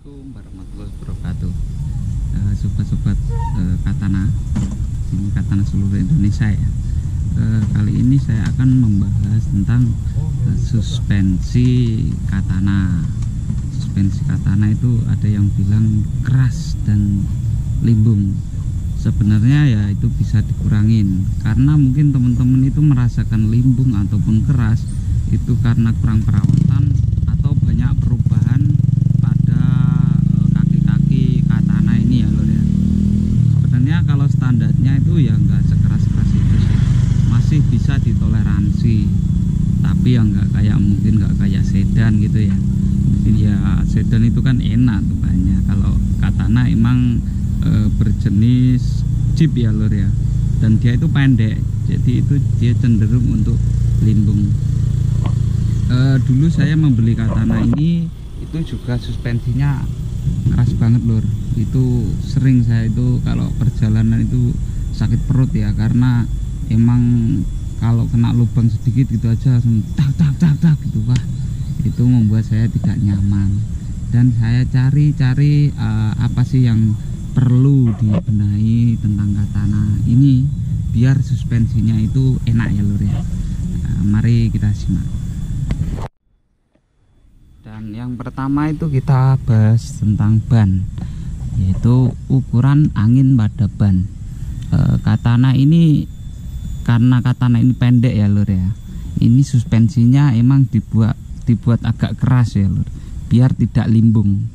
Assalamualaikum warahmatullahi wabarakatuh. Sobat-sobat Katana, ini Katana seluruh Indonesia ya. Kali ini saya akan membahas tentang suspensi Katana. Suspensi Katana itu ada yang bilang keras dan limbung. Sebenarnya ya itu bisa dikurangin, karena mungkin teman-teman itu merasakan limbung ataupun keras itu karena kurang perawatan atau banyak perubahan pada kaki-kaki Katana ini ya lor ya. Sebenarnya kalau standarnya itu ya nggak sekeras-keras itu sih, masih bisa ditoleransi, tapi ya mungkin nggak kayak sedan gitu ya. Mungkin ya sedan itu kan enak tuh banyak, kalau Katana emang berjenis jeep ya lor ya, dan dia itu pendek, jadi itu dia cenderung untuk limbung. Dulu saya membeli Katana ini itu juga suspensinya keras banget lor. Itu sering saya itu kalau perjalanan itu sakit perut ya, karena emang kalau kena lubang sedikit gitu aja langsung tak tak tak tak gitu. Wah, itu membuat saya tidak nyaman, dan saya cari-cari apa sih yang perlu dibenahi tentang Katana ini biar suspensinya itu enak ya lur ya. Mari kita simak. Dan yang pertama itu kita bahas tentang ban, yaitu ukuran angin pada ban. Katana ini, karena Katana ini pendek ya lur ya, ini suspensinya emang dibuat agak keras ya lur, biar tidak limbung.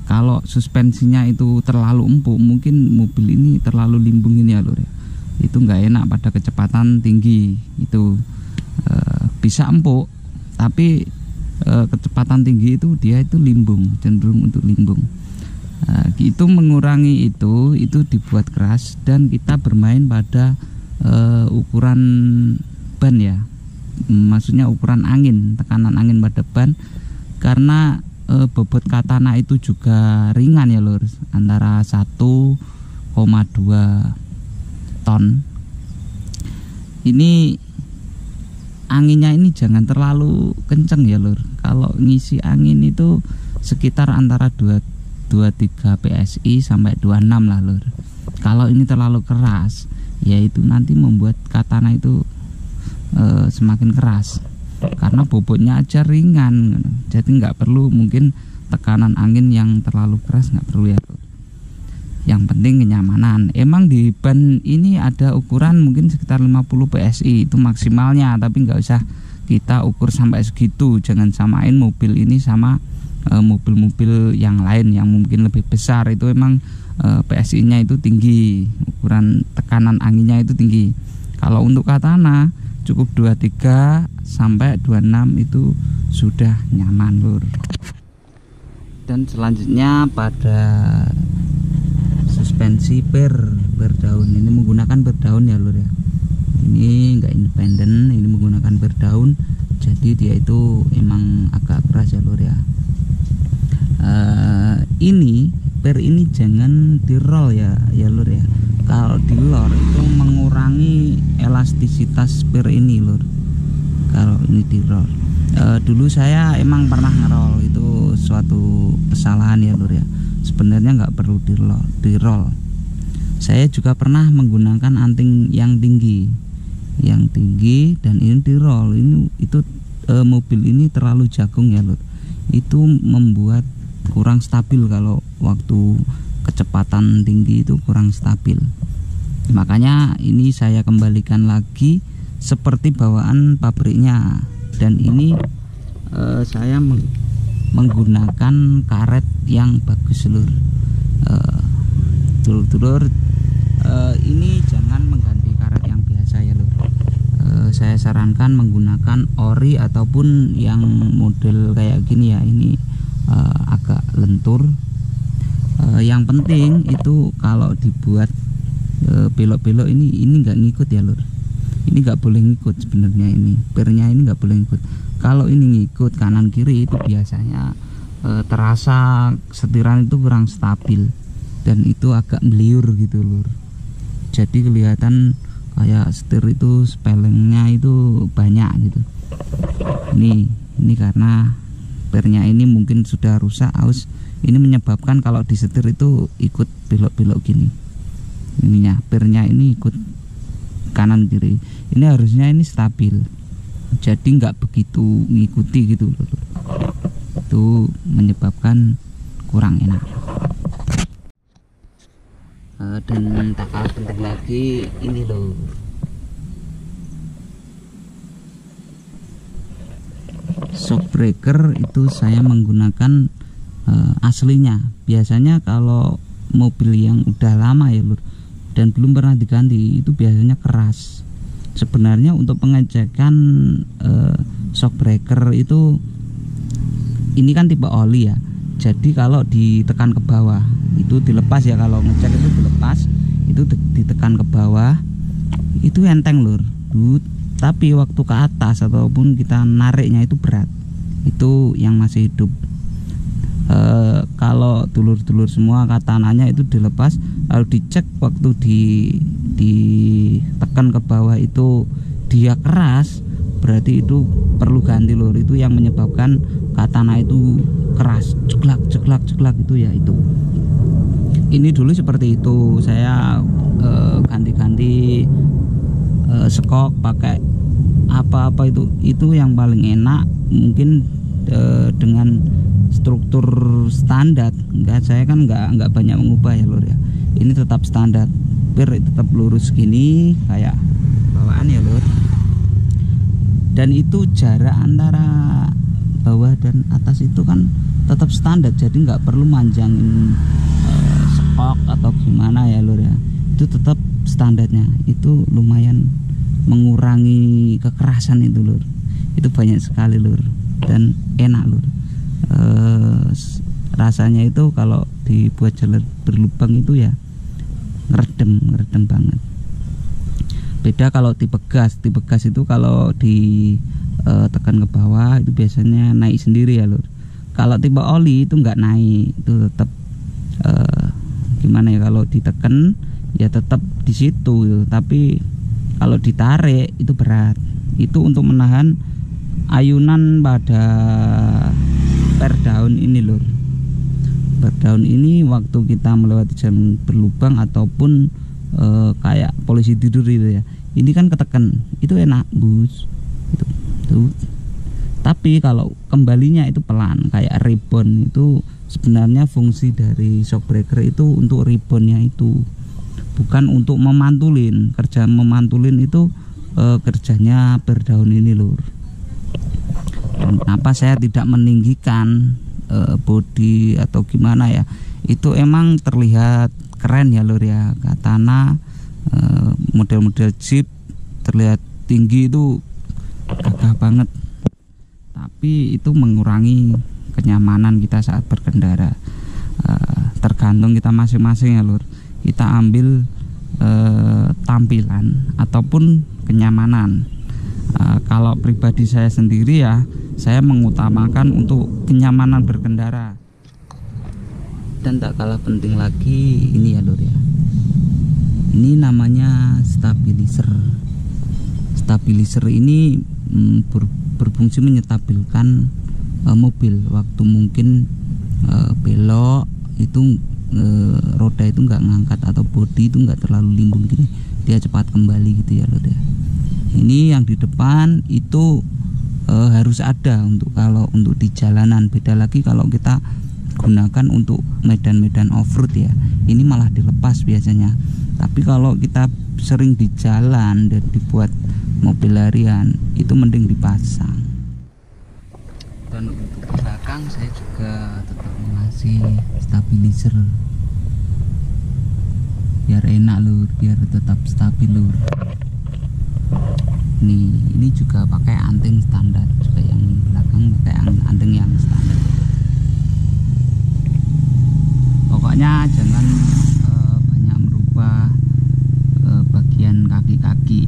Kalau suspensinya itu terlalu empuk, mungkin mobil ini terlalu limbung ini ya lur ya, itu nggak enak pada kecepatan tinggi. Itu bisa empuk, tapi kecepatan tinggi itu dia itu limbung, cenderung untuk limbung. Itu mengurangi itu dibuat keras, dan kita bermain pada ukuran ban ya, maksudnya ukuran angin, tekanan angin pada ban, karena bobot Katana itu juga ringan ya lur, antara 1,2 ton. Ini anginnya ini jangan terlalu kenceng ya lur. Kalau ngisi angin itu sekitar antara 23 PSI sampai 26 lah lur. Kalau ini terlalu keras, ya itu nanti membuat Katana itu semakin keras, karena bobotnya aja ringan, jadi nggak perlu mungkin tekanan angin yang terlalu keras, nggak perlu ya. Yang penting kenyamanan. Emang di ban ini ada ukuran mungkin sekitar 50 PSI itu maksimalnya, tapi nggak usah kita ukur sampai segitu. Jangan samain mobil ini sama mobil-mobil yang lain yang mungkin lebih besar, itu emang PSI-nya itu tinggi, ukuran tekanan anginnya itu tinggi. Kalau untuk Katana cukup 23 sampai 26 itu sudah nyaman lur. Dan selanjutnya pada suspensi per daun, ini menggunakan per daun ya lur ya. Ini enggak independen, ini menggunakan per daun, jadi dia itu emang agak keras ya lur ya. Ini per ini jangan di roll ya lur ya. Kalau di roll itu mengurangi elastisitas per ini lur. Kalau ini di roll, dulu saya emang pernah ngerol, itu suatu kesalahan ya lur ya. Sebenarnya nggak perlu di roll. Saya juga pernah menggunakan anting yang tinggi, dan ini di roll. Mobil ini terlalu jagung ya lur. Itu membuat kurang stabil, kalau waktu kecepatan tinggi itu kurang stabil. Makanya ini saya kembalikan lagi seperti bawaan pabriknya, dan ini saya menggunakan karet yang bagus lur. Dulur-dulur, ini jangan mengganti karet yang biasa ya lur. Saya sarankan menggunakan ori ataupun yang model kayak gini ya, ini agak lentur. Yang penting itu kalau dibuat belok-belok ini nggak ngikut ya lur. Ini nggak boleh ngikut sebenarnya, ini pernya ini nggak boleh ngikut. Kalau ini ngikut kanan kiri itu biasanya terasa setiran itu kurang stabil, dan itu agak meliur gitu lur. Jadi kelihatan kayak setir itu spelengnya itu banyak gitu. Ini karena pernya ini mungkin sudah rusak, aus. Ini menyebabkan kalau disetir itu ikut belok-belok gini. Ininya, pernya ini ikut kanan kiri. Ini harusnya ini stabil. Jadi nggak begitu ngikuti gitu loh. Itu menyebabkan kurang enak. Dan tak kalah penting lagi ini loh. Shock breaker itu saya menggunakan aslinya. Biasanya kalau mobil yang udah lama ya lur dan belum pernah diganti itu biasanya keras. Sebenarnya untuk pengecekan shock breaker itu ini kan tipe oli ya. Jadi kalau ditekan ke bawah itu dilepas ya, kalau ngecek itu dilepas, itu ditekan ke bawah itu enteng lur. Tapi waktu ke atas ataupun kita nariknya itu berat. Itu yang masih hidup. Kalau dulur-dulur semua katananya itu dilepas, lalu dicek waktu ditekan ke bawah itu dia keras, berarti itu perlu ganti lur. Itu yang menyebabkan katana itu keras, ceklak itu ya itu. Ini dulu seperti itu, saya ganti-ganti sekok pakai apa-apa itu yang paling enak mungkin dengan struktur standar. Saya kan nggak banyak mengubah ya lur ya. Ini tetap standar, per tetap lurus gini kayak bawaan ya lur. Dan itu jarak antara bawah dan atas itu kan tetap standar, jadi nggak perlu manjangin sekok atau gimana ya lur ya. Itu tetap standarnya. Itu lumayan mengurangi kekerasan itu lur. Itu banyak sekali lur dan enak lur. Rasanya itu kalau dibuat jalur berlubang itu ya ngeredem banget. Beda kalau tipe gas itu kalau ditekan ke bawah itu biasanya naik sendiri ya lur. Kalau tipe oli itu nggak naik, itu tetap gimana ya, kalau ditekan ya tetap di situ gitu. Tapi kalau ditarik itu berat. Itu untuk menahan ayunan pada per daun ini lur. Per daun ini waktu kita melewati jalan berlubang ataupun kayak polisi tidur itu ya, ini kan ketekan, itu enak bus itu tuh. Tapi kalau kembalinya itu pelan kayak rebound. Itu sebenarnya fungsi dari shock breaker itu untuk reboundnya itu, bukan untuk memantulin. Kerja memantulin itu kerjanya per daun ini lur. Dan kenapa saya tidak meninggikan body atau gimana ya, itu emang terlihat keren ya lur ya. Katana model-model jeep terlihat tinggi itu gagah banget, tapi itu mengurangi kenyamanan kita saat berkendara. Tergantung kita masing-masing ya lur. Kita ambil tampilan ataupun kenyamanan. Kalau pribadi saya sendiri ya, saya mengutamakan untuk kenyamanan berkendara. Dan tak kalah penting lagi ini ya lur ya, ini namanya stabilizer. Stabilizer ini berfungsi menyetabilkan mobil waktu mungkin belok itu, roda itu nggak ngangkat atau bodi itu nggak terlalu limbung gini, dia cepat kembali gitu ya lur ya. Ini yang di depan itu harus ada kalau untuk di jalanan. Beda lagi kalau kita gunakan untuk medan-medan off-road ya, ini malah dilepas biasanya. Tapi kalau kita sering di jalan dan dibuat mobil harian, itu mending dipasang. Dan untuk belakang saya juga tetap mengasih stabilizer biar enak lur, biar tetap stabil lur. Ini juga pakai anting standar, juga yang belakang pakai anting yang standar. Pokoknya jangan banyak merubah bagian kaki-kaki.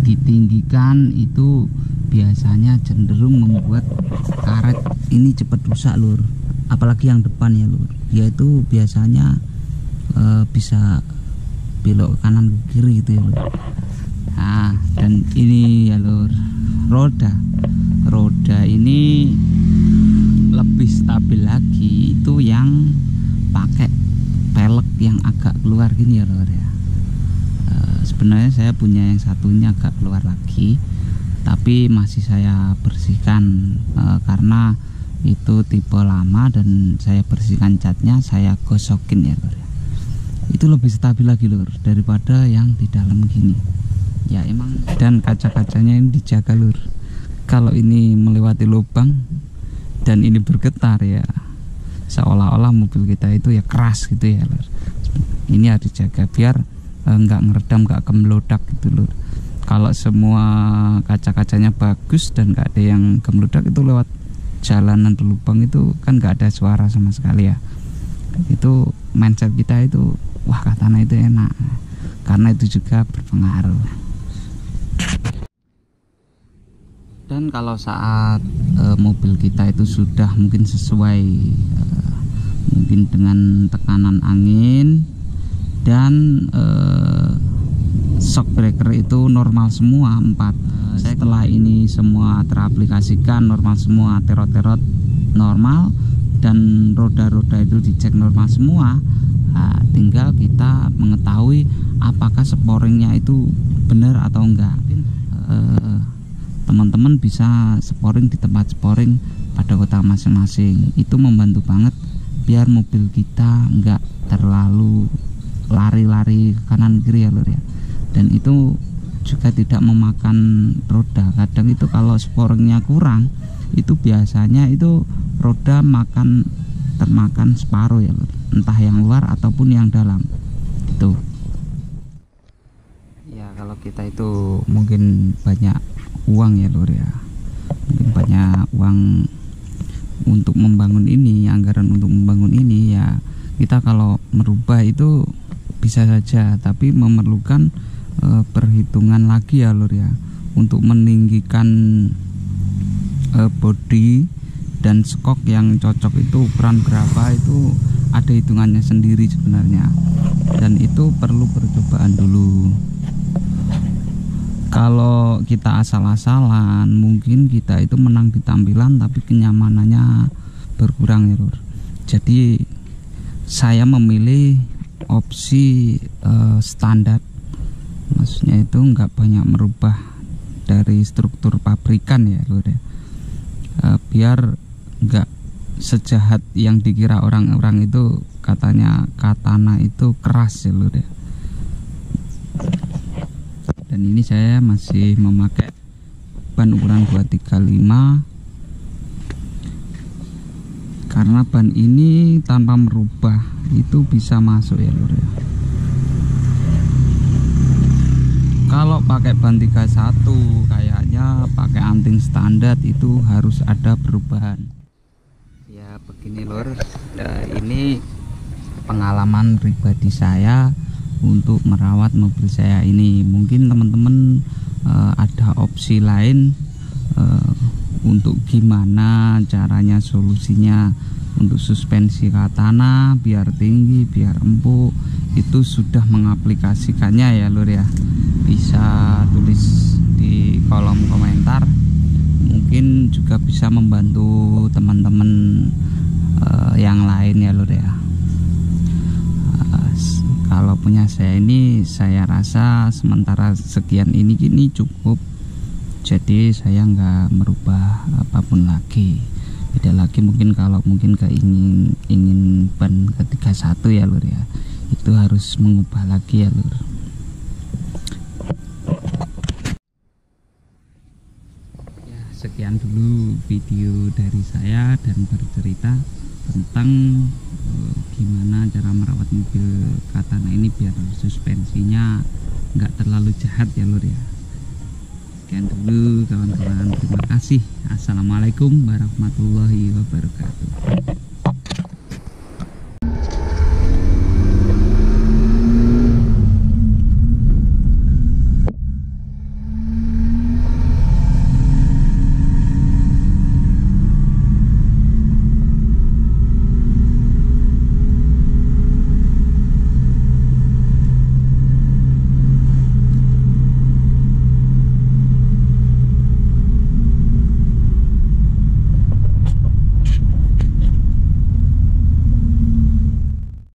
Ditinggikan itu biasanya cenderung membuat karet ini cepat rusak lur. Apalagi yang depan ya lur, yaitu biasanya bisa belok kanan ke kiri gitu ya lur. Nah, dan ini ya lur, roda ini lebih stabil lagi itu yang pakai pelek yang agak keluar gini ya lor ya. Sebenarnya saya punya yang satunya agak keluar lagi, tapi masih saya bersihkan karena itu tipe lama, dan saya bersihkan catnya, saya gosokin ya lor ya. Itu lebih stabil lagi lor daripada yang di dalam gini ya emang. Dan kaca-kacanya ini dijaga lur, kalau ini melewati lubang dan ini bergetar ya seolah-olah mobil kita itu ya keras gitu ya lur. Ini harus dijaga biar nggak ngeredam, nggak kemlodak gitu lur. Kalau semua kaca-kacanya bagus dan nggak ada yang kemlodak, itu lewat jalanan di lubang itu kan nggak ada suara sama sekali ya. Itu mindset kita itu, wah Katana itu enak, karena itu juga berpengaruh. Dan kalau saat mobil kita itu sudah mungkin sesuai mungkin dengan tekanan angin dan shock breaker itu normal semua 4. Setelah ini semua teraplikasikan normal semua, terot-terot normal, dan roda-roda itu dicek normal semua, tinggal kita mengetahui apakah sporingnya itu benar atau enggak. Teman-teman bisa sporing di tempat sporing pada kota masing-masing. Itu membantu banget biar mobil kita enggak terlalu lari-lari kanan kiri ya lur ya. Dan itu juga tidak memakan roda. Kadang itu kalau sporingnya kurang, itu biasanya itu roda termakan separuh ya lur, entah yang luar ataupun yang dalam. Itu ya kalau kita itu mungkin banyak uang ya lur ya, mungkin banyak uang untuk membangun ini, anggaran untuk membangun ini ya, kita kalau merubah itu bisa saja, tapi memerlukan perhitungan lagi ya lur ya, untuk meninggikan bodi dan skok yang cocok itu ukuran berapa, itu ada hitungannya sendiri sebenarnya, dan itu perlu percobaan dulu. Kalau kita asal-asalan, mungkin kita itu menang di tampilan tapi kenyamanannya berkurang ya lur. Jadi saya memilih opsi standar, maksudnya itu nggak banyak merubah dari struktur pabrikan ya lur ya, biar nggak sejahat yang dikira orang-orang itu, katanya Katana itu keras ya lur ya. Dan ini saya masih memakai ban ukuran 235 karena ban ini tanpa merubah itu bisa masuk ya lur ya. Kalau pakai ban 31 kayaknya pakai anting standar itu harus ada perubahan ya. Begini lur, ini pengalaman pribadi saya untuk merawat mobil saya ini. Mungkin teman-teman ada opsi lain untuk gimana caranya, solusinya untuk suspensi Katana biar tinggi, biar empuk, itu sudah mengaplikasikannya ya lur ya. Bisa tulis di kolom komentar, mungkin juga bisa membantu teman-teman yang lain ya lur ya. Kalau punya saya ini, saya rasa sementara sekian ini cukup. Jadi saya nggak merubah apapun lagi. Beda lagi mungkin kalau mungkin ingin ban ke 31 ya lur ya, itu harus mengubah lagi ya lur. Ya, sekian dulu video dari saya dan bercerita tentang gimana cara merawat mobil Katana ini biar suspensinya nggak terlalu jahat ya lur ya. Sekian dulu kawan-kawan, terima kasih. Assalamualaikum warahmatullahi wabarakatuh.